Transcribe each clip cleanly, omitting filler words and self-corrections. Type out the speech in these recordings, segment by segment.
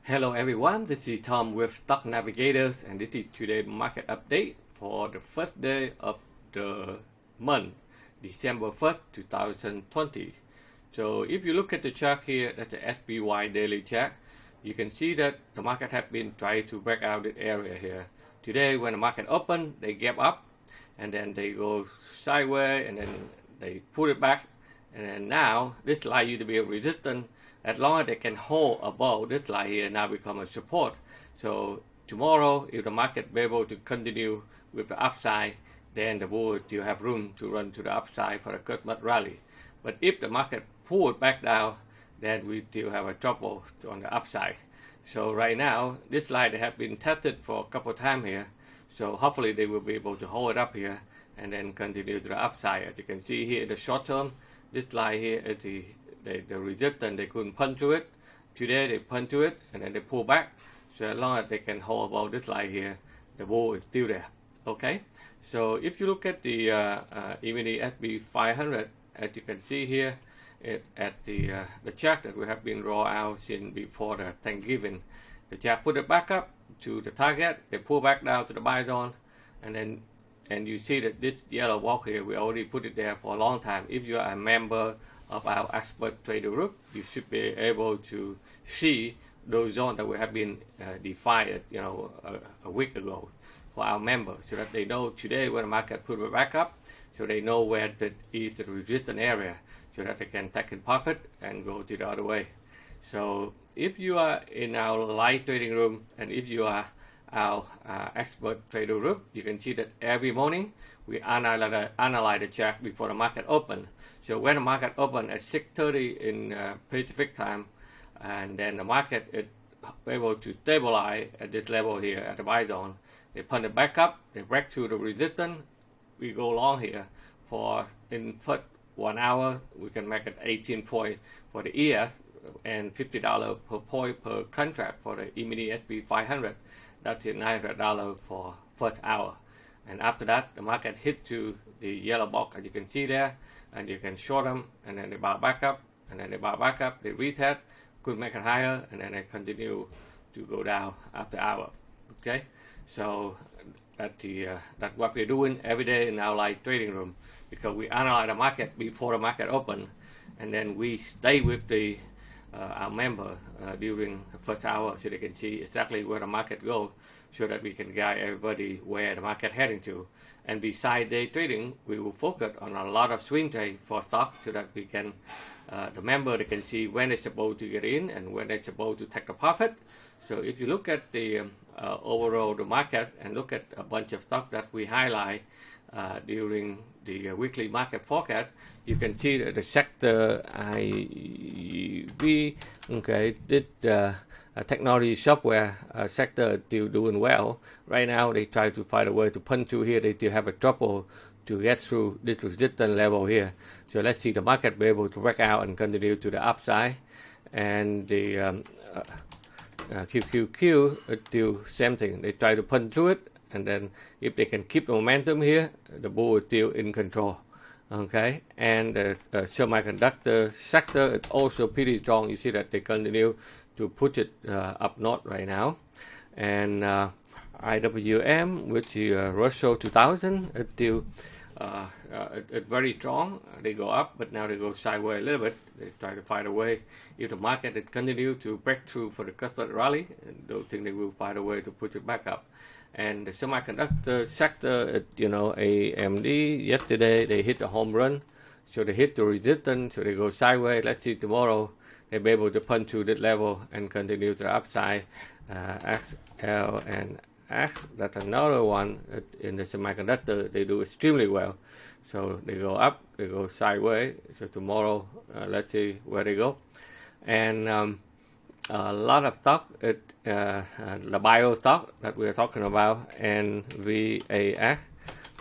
Hello everyone, this is Tom with Stock Navigators, and this is today's market update for the first day of the month, December 1st, 2020. So if you look at the chart here, that's the SPY daily chart, you can see that the market has been trying to break out this area here. Today when the market opened, they gap up and then they go sideways and then they pull it back, and then now this line used to be a resistance. As long as they can hold above this line here, now become a support. So tomorrow, if the market be able to continue with the upside, then the bull still have room to run to the upside for a Christmas rally. But if the market pull back down, then we still have a trouble on the upside. So right now, this line have been tested for a couple of times here. So hopefully they will be able to hold it up here and then continue to the upside. As you can see here in the short term, this line here is the resistance. They couldn't punch through it. Today they punch through it and then they pull back. So as long as they can hold above this line here, the bull is still there. Okay. So if you look at the immediate SP 500, as you can see here, at the chart that we have been rolled out since before the Thanksgiving, the chart put it back up to the target. They pull back down to the buy zone, and you see that this yellow block here, we already put it there for a long time. If you are a member of our expert trader group, you should be able to see those zones that we have been defined, a week ago for our members, so that they know today when the market put it back up, so they know where that is the resistance area, so that they can take in profit and go to the other way. So if you are in our live trading room and if you are our expert trader group, you can see that every morning we analyze the chart before the market open. So when the market open at 6:30 in Pacific time, and then the market is able to stabilize at this level here at the buy zone, they punch it back up, they break through the resistance, we go long here for in first 1 hour we can make it 18 points for the ES and $50 per point per contract for the immediate SP 500. That's $900 for first hour. And after that, the market hit to the yellow box, as you can see there, and you can short them, and then they bounce back up, and then they bounce back up, they retest, could make it higher, and then they continue to go down after hour. Okay, so that's what we're doing every day in our live trading room, because we analyze the market before the market open, and then we stay with the our member during the first hour, so they can see exactly where the market goes, so that we can guide everybody where the market heading to. And besides day trading, we will focus on a lot of swing trade for stocks, so that we can the member, they can see when they're supposed to get in and when they're supposed to take the profit. So if you look at the overall the market and look at a bunch of stocks that we highlight during the weekly market forecast, you can see that the sector IV, okay, this technology software sector is still doing well. Right now, they try to find a way to punch through here. They still have a trouble to get through this resistance level here. So let's see the market be able to break out and continue to the upside. And the QQQ is still same thing. They try to punch through it, and then if they can keep the momentum here, the bull is still in control. Okay, and the semiconductor sector is also pretty strong. You see that they continue to put it up north right now. And IWM, which is Russell 2000, is still it's very strong. They go up, but now they go sideways a little bit. They try to find a way. If the market it continue to break through for the Christmas rally, I don't think they will find a way to put it back up. And the semiconductor sector, AMD, yesterday they hit a home run. So they hit the resistance, so they go sideways. Let's see tomorrow they'll be able to punch through that level and continue to the upside. XL and X, that's another one in the semiconductor. They do extremely well. So they go up, they go sideways. So tomorrow, let's see where they go. And a lot of stock, the bio stock that we're talking about, and VAX.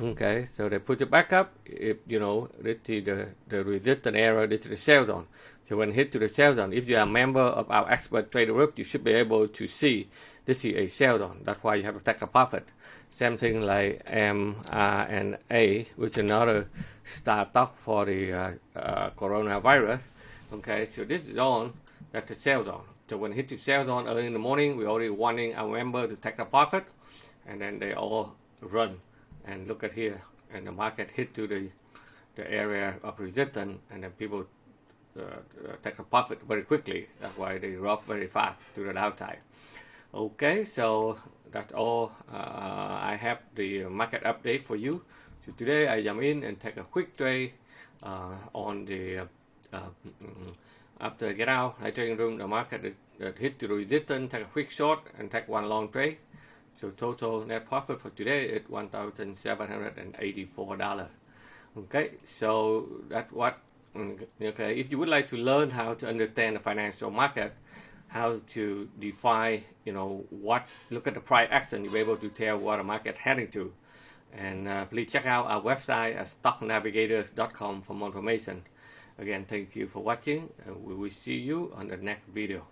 Okay, so they put it back up. If this is the resistance area, this is the sell zone. So when hit to the sell zone, if you are a member of our expert trader group, you should be able to see this is a sell zone. That's why you have to take a profit. Same thing like mRNA, which is another stock for the coronavirus. Okay, so this zone, that's the sell zone. So when it hit to sell zone early in the morning, we already warning our member to take the profit, and then they all run. And look at here, and the market hit to the area of resistance, and then people take a profit very quickly. That's why they drop very fast to the downside. Okay, so that's all. I have the market update for you. So today I jump in and take a quick trade on the after I get out, I trading room, the market that hit the resistance, take a quick short and take one long trade. So total net profit for today is $1,784. Okay, so that's what. Okay, if you would like to learn how to understand the financial market, how to define, what, look at the price action, you'll be able to tell what the market heading to. And please check out our website at stocknavigators.com for more information. Again, thank you for watching, and we will see you on the next video.